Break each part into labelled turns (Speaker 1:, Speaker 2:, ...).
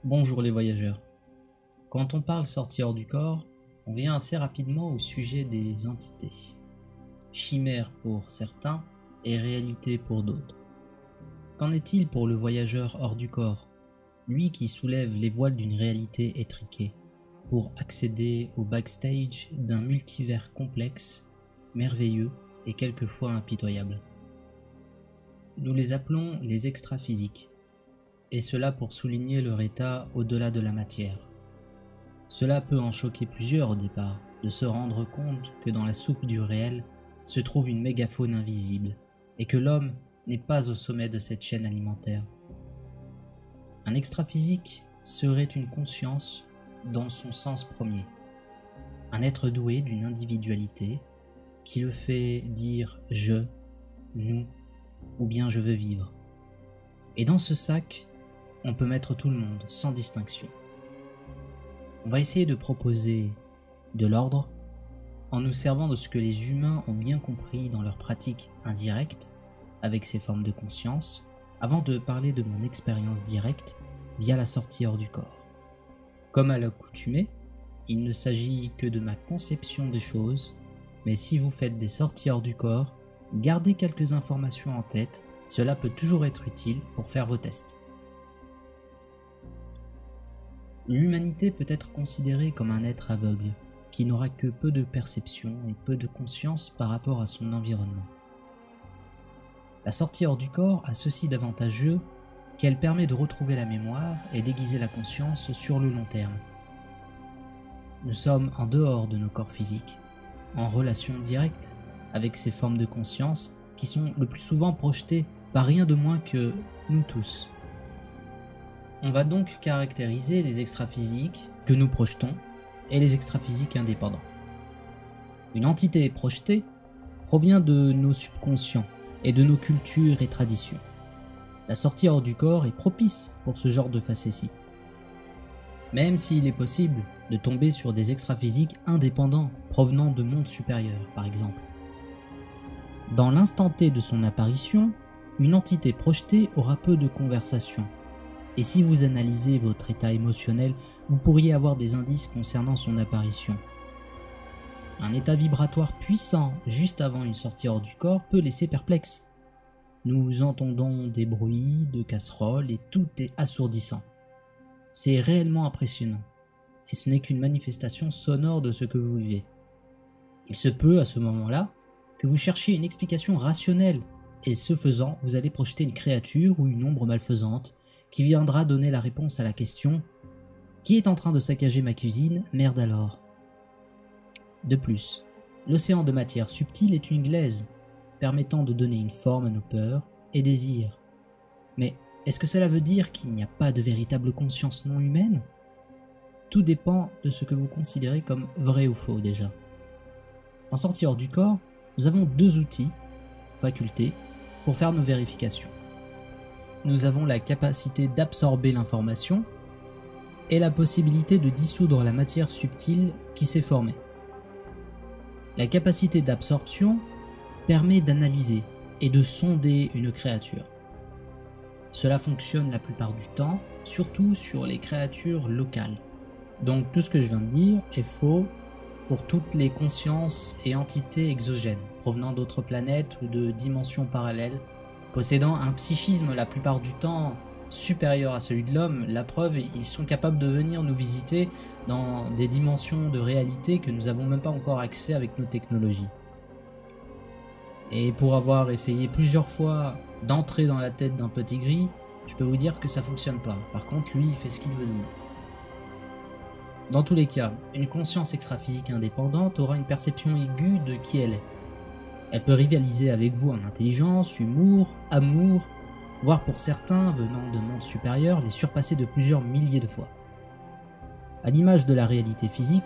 Speaker 1: Bonjour les voyageurs. Quand on parle sortie hors du corps, on vient assez rapidement au sujet des entités. Chimère pour certains et réalité pour d'autres. Qu'en est-il pour le voyageur hors du corps, lui qui soulève les voiles d'une réalité étriquée, pour accéder au backstage d'un multivers complexe, merveilleux et quelquefois impitoyable? Nous les appelons les extraphysiques, et cela pour souligner leur état au-delà de la matière. Cela peut en choquer plusieurs au départ, de se rendre compte que dans la soupe du réel se trouve une mégafaune invisible, et que l'homme n'est pas au sommet de cette chaîne alimentaire. Un extraphysique serait une conscience dans son sens premier, un être doué d'une individualité qui le fait dire « je »,« nous » ou bien « je veux vivre ». Et dans ce sac, on peut mettre tout le monde, sans distinction. On va essayer de proposer de l'ordre en nous servant de ce que les humains ont bien compris dans leur pratique indirecte avec ces formes de conscience, avant de parler de mon expérience directe via la sortie hors du corps. Comme à l'accoutumée, il ne s'agit que de ma conception des choses, mais si vous faites des sorties hors du corps, gardez quelques informations en tête, cela peut toujours être utile pour faire vos tests. L'humanité peut être considérée comme un être aveugle, qui n'aura que peu de perception et peu de conscience par rapport à son environnement. La sortie hors du corps a ceci d'avantageux qu'elle permet de retrouver la mémoire et d'aiguiser la conscience sur le long terme. Nous sommes en dehors de nos corps physiques, en relation directe avec ces formes de conscience qui sont le plus souvent projetées par rien de moins que nous tous. On va donc caractériser les extraphysiques que nous projetons et les extraphysiques indépendants. Une entité projetée provient de nos subconscients et de nos cultures et traditions. La sortie hors du corps est propice pour ce genre de facéties. Même s'il est possible de tomber sur des extraphysiques indépendants provenant de mondes supérieurs, par exemple. Dans l'instant T de son apparition, une entité projetée aura peu de conversation. Et si vous analysez votre état émotionnel, vous pourriez avoir des indices concernant son apparition. Un état vibratoire puissant juste avant une sortie hors du corps peut laisser perplexe. Nous entendons des bruits de casseroles et tout est assourdissant. C'est réellement impressionnant, et ce n'est qu'une manifestation sonore de ce que vous vivez. Il se peut à ce moment-là que vous cherchiez une explication rationnelle, et ce faisant, vous allez projeter une créature ou une ombre malfaisante qui viendra donner la réponse à la question « Qui est en train de saccager ma cuisine? Merde alors !» De plus, l'océan de matière subtile est une glaise, permettant de donner une forme à nos peurs et désirs. Mais est-ce que cela veut dire qu'il n'y a pas de véritable conscience non humaine? Tout dépend de ce que vous considérez comme vrai ou faux déjà. En sortie hors du corps, nous avons deux outils, facultés, pour faire nos vérifications. Nous avons la capacité d'absorber l'information et la possibilité de dissoudre la matière subtile qui s'est formée. La capacité d'absorption permet d'analyser et de sonder une créature. Cela fonctionne la plupart du temps, surtout sur les créatures locales. Donc tout ce que je viens de dire est faux pour toutes les consciences et entités exogènes, provenant d'autres planètes ou de dimensions parallèles, possédant un psychisme la plupart du temps supérieur à celui de l'homme. La preuve, ils sont capables de venir nous visiter dans des dimensions de réalité que nous n'avons même pas encore accès avec nos technologies. Et pour avoir essayé plusieurs fois d'entrer dans la tête d'un petit gris, je peux vous dire que ça fonctionne pas. Par contre, lui, il fait ce qu'il veut de nous. Dans tous les cas, une conscience extraphysique indépendante aura une perception aiguë de qui elle est. Elle peut rivaliser avec vous en intelligence, humour, amour, voire pour certains, venant de mondes supérieurs, les surpasser de plusieurs milliers de fois. À l'image de la réalité physique,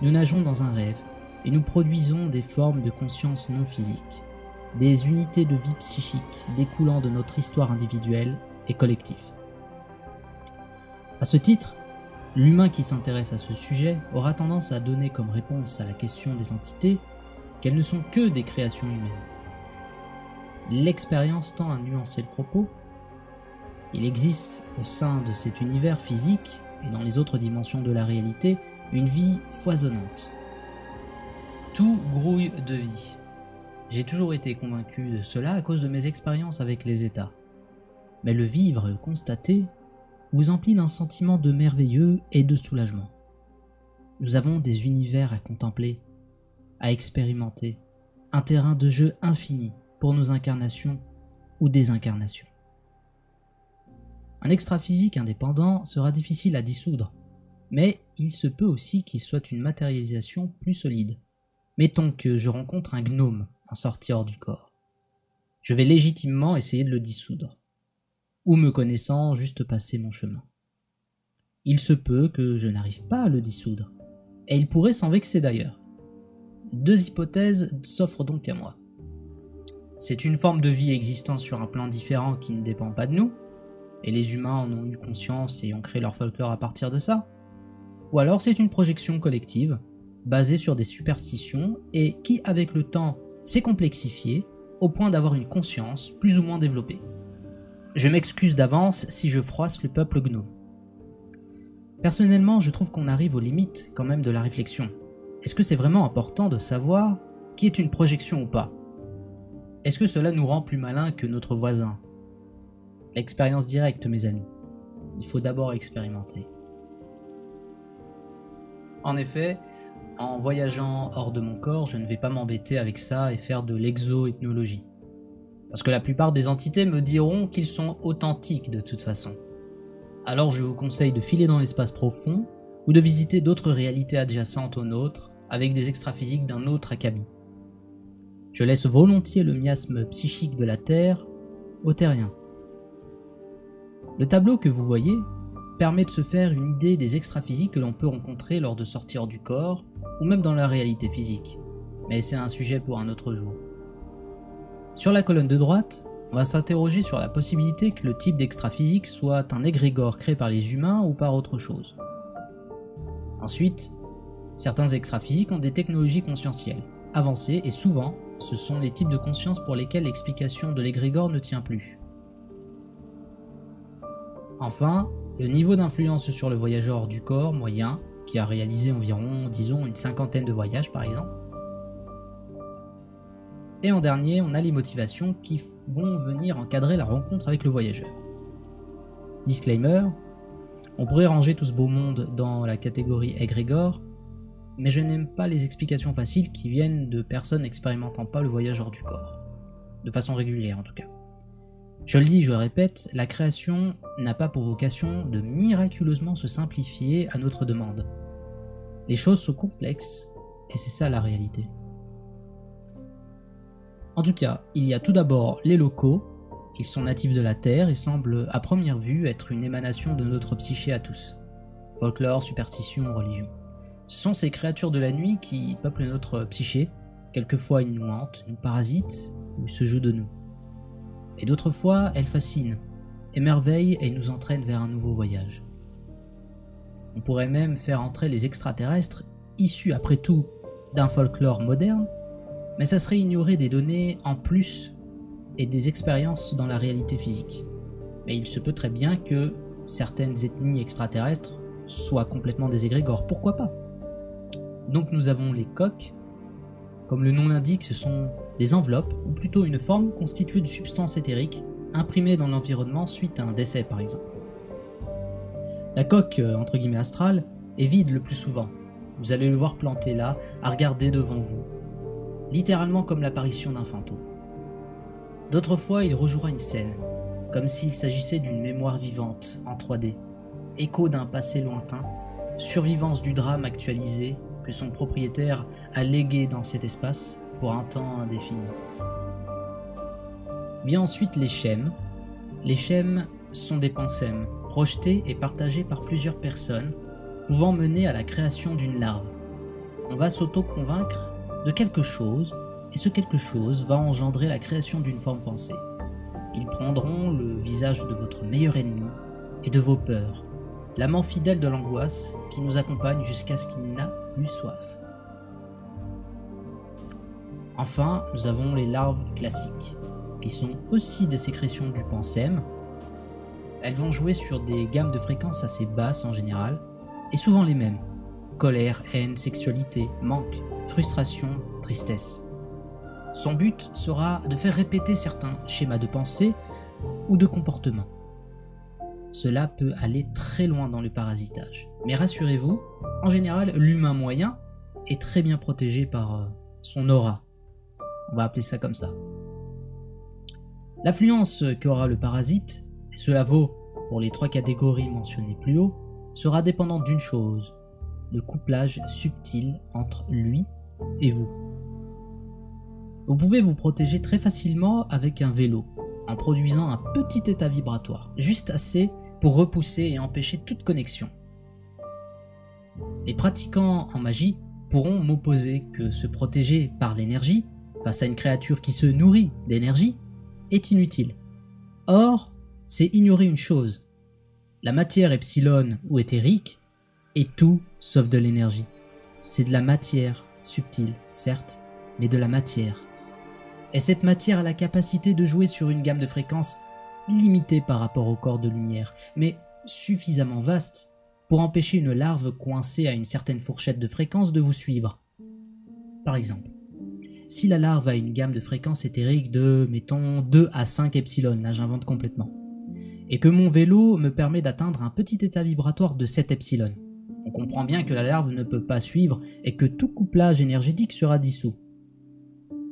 Speaker 1: nous nageons dans un rêve et nous produisons des formes de conscience non physique, des unités de vie psychique découlant de notre histoire individuelle et collective. À ce titre, l'humain qui s'intéresse à ce sujet aura tendance à donner comme réponse à la question des entités qu'elles ne sont que des créations humaines. L'expérience tend à nuancer le propos Il existe au sein de cet univers physique et dans les autres dimensions de la réalité une vie foisonnante. Tout grouille de vie. J'ai toujours été convaincu de cela à cause de mes expériences avec les états. Mais le vivre et le constater vous emplit d'un sentiment de merveilleux et de soulagement. Nous avons des univers à contempler, à expérimenter, un terrain de jeu infini pour nos incarnations ou désincarnations. Un extra-physique indépendant sera difficile à dissoudre, mais il se peut aussi qu'il soit une matérialisation plus solide. Mettons que je rencontre un gnome en sortie hors du corps. Je vais légitimement essayer de le dissoudre, ou me connaissant juste passer mon chemin. Il se peut que je n'arrive pas à le dissoudre, et il pourrait s'en vexer d'ailleurs. Deux hypothèses s'offrent donc à moi. C'est une forme de vie existant sur un plan différent qui ne dépend pas de nous, et les humains en ont eu conscience et ont créé leur folklore à partir de ça. Ou alors c'est une projection collective, basée sur des superstitions, et qui avec le temps s'est complexifiée au point d'avoir une conscience plus ou moins développée. Je m'excuse d'avance si je froisse le peuple gnome. Personnellement, je trouve qu'on arrive aux limites quand même de la réflexion. Est-ce que c'est vraiment important de savoir qui est une projection ou pas? Est-ce que cela nous rend plus malins que notre voisin? L'expérience directe, mes amis. Il faut d'abord expérimenter. En effet, en voyageant hors de mon corps, je ne vais pas m'embêter avec ça et faire de l'exo-ethnologie. Parce que la plupart des entités me diront qu'ils sont authentiques de toute façon. Alors je vous conseille de filer dans l'espace profond ou de visiter d'autres réalités adjacentes aux nôtres avec des extraphysiques d'un autre acabit. Je laisse volontiers le miasme psychique de la Terre aux terriens. Le tableau que vous voyez permet de se faire une idée des extraphysiques que l'on peut rencontrer lors de sorties hors du corps ou même dans la réalité physique. Mais c'est un sujet pour un autre jour. Sur la colonne de droite, on va s'interroger sur la possibilité que le type d'extraphysique soit un égrégore créé par les humains ou par autre chose. Ensuite, certains extraphysiques ont des technologies conscientielles avancées et souvent, ce sont les types de conscience pour lesquels l'explication de l'égrégore ne tient plus. Enfin, le niveau d'influence sur le voyageur hors du corps moyen, qui a réalisé environ, disons, une 50aine de voyages par exemple. Et en dernier, on a les motivations qui vont venir encadrer la rencontre avec le voyageur. Disclaimer, on pourrait ranger tout ce beau monde dans la catégorie égrégore, mais je n'aime pas les explications faciles qui viennent de personnes n'expérimentant pas le voyage hors du corps. De façon régulière en tout cas. Je le dis, je le répète, la création n'a pas pour vocation de miraculeusement se simplifier à notre demande. Les choses sont complexes, et c'est ça la réalité. En tout cas, il y a tout d'abord les locaux, ils sont natifs de la Terre et semblent à première vue être une émanation de notre psyché à tous. Folklore, superstition, religion. Ce sont ces créatures de la nuit qui peuplent notre psyché, quelquefois ils nous hantent, nous parasitent ou se jouent de nous. Et d'autres fois, elles fascinent, émerveillent et nous entraînent vers un nouveau voyage. On pourrait même faire entrer les extraterrestres, issus après tout d'un folklore moderne, mais ça serait ignorer des données en plus et des expériences dans la réalité physique. Mais il se peut très bien que certaines ethnies extraterrestres soient complètement des égrégores, pourquoi pas? Donc nous avons les coques. Comme le nom l'indique, ce sont des enveloppes, ou plutôt une forme constituée de substances éthériques imprimées dans l'environnement suite à un décès par exemple. La coque, entre guillemets astrale, est vide le plus souvent. Vous allez le voir planté là, à regarder devant vous, littéralement comme l'apparition d'un fantôme. D'autres fois, il rejouera une scène, comme s'il s'agissait d'une mémoire vivante en 3D, écho d'un passé lointain, survivance du drame actualisé que son propriétaire a légué dans cet espace pour un temps indéfini. Vient ensuite les schèmes. Les schèmes sont des pensèmes, projetés et partagés par plusieurs personnes, pouvant mener à la création d'une larve. On va s'auto-convaincre de quelque chose, et ce quelque chose va engendrer la création d'une forme pensée. Ils prendront le visage de votre meilleur ennemi et de vos peurs, l'amant fidèle de l'angoisse qui nous accompagne jusqu'à ce qu'il n'a plus soif. Enfin, nous avons les larves classiques, qui sont aussi des sécrétions du pensème, elles vont jouer sur des gammes de fréquences assez basses en général, et souvent les mêmes. Colère, haine, sexualité, manque, frustration, tristesse. Son but sera de faire répéter certains schémas de pensée ou de comportement. Cela peut aller très loin dans le parasitage. Mais rassurez-vous, en général, l'humain moyen est très bien protégé par son aura. On va appeler ça comme ça. L'affluence qu'aura le parasite, et cela vaut pour les 3 catégories mentionnées plus haut, sera dépendante d'une chose, le couplage subtil entre lui et vous. Vous pouvez vous protéger très facilement avec un vélo, en produisant un petit état vibratoire, juste assez pour repousser et empêcher toute connexion. Les pratiquants en magie pourront m'opposer que se protéger par l'énergie, face à une créature qui se nourrit d'énergie, est inutile. Or, c'est ignorer une chose. La matière epsilon ou éthérique est tout sauf de l'énergie. C'est de la matière subtile, certes, mais de la matière. Et cette matière a la capacité de jouer sur une gamme de fréquences limitée par rapport au corps de lumière, mais suffisamment vaste pour empêcher une larve coincée à une certaine fourchette de fréquence de vous suivre. Par exemple, si la larve a une gamme de fréquences éthériques de, mettons, 2 à 5 epsilon, là j'invente complètement, et que mon vélo me permet d'atteindre un petit état vibratoire de 7 epsilon, on comprend bien que la larve ne peut pas suivre et que tout couplage énergétique sera dissous.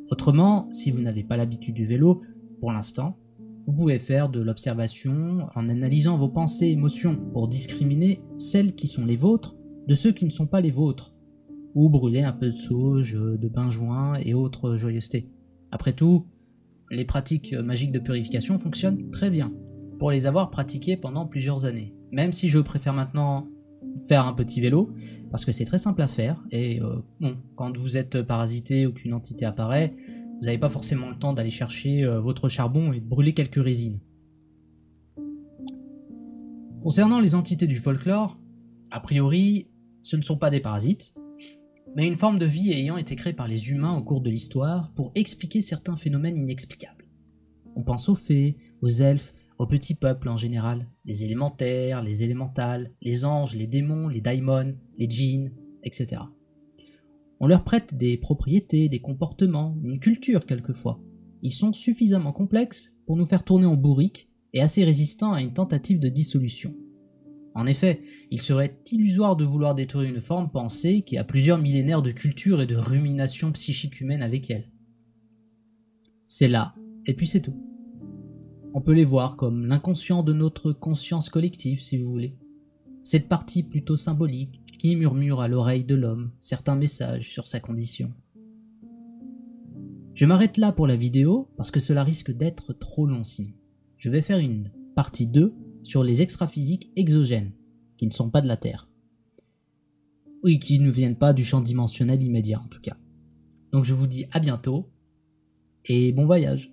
Speaker 1: Autrement, si vous n'avez pas l'habitude du vélo, pour l'instant, vous pouvez faire de l'observation en analysant vos pensées et émotions pour discriminer celles qui sont les vôtres de ceux qui ne sont pas les vôtres, ou brûler un peu de sauge, de benjoin et autres joyeusetés. Après tout, les pratiques magiques de purification fonctionnent très bien, pour les avoir pratiquées pendant plusieurs années, même si je préfère maintenant faire un petit vélo, parce que c'est très simple à faire, et quand vous êtes parasité ou qu'une entité apparaît, vous n'avez pas forcément le temps d'aller chercher votre charbon et de brûler quelques résines. Concernant les entités du folklore, a priori, ce ne sont pas des parasites, mais une forme de vie ayant été créée par les humains au cours de l'histoire pour expliquer certains phénomènes inexplicables. On pense aux fées, aux elfes, aux petits peuples en général, les élémentaires, les élémentales, les anges, les démons, les daimons, les djinns, etc. On leur prête des propriétés, des comportements, une culture quelquefois. Ils sont suffisamment complexes pour nous faire tourner en bourrique et assez résistants à une tentative de dissolution. En effet, il serait illusoire de vouloir détruire une forme pensée qui a plusieurs millénaires de culture et de rumination psychique humaine avec elle. C'est là, et puis c'est tout. On peut les voir comme l'inconscient de notre conscience collective, si vous voulez. Cette partie plutôt symbolique qui murmure à l'oreille de l'homme certains messages sur sa condition. Je m'arrête là pour la vidéo parce que cela risque d'être trop long sinon. Je vais faire une partie 2 sur les extraphysiques exogènes, qui ne sont pas de la Terre. Oui, qui ne viennent pas du champ dimensionnel immédiat en tout cas. Donc je vous dis à bientôt et bon voyage.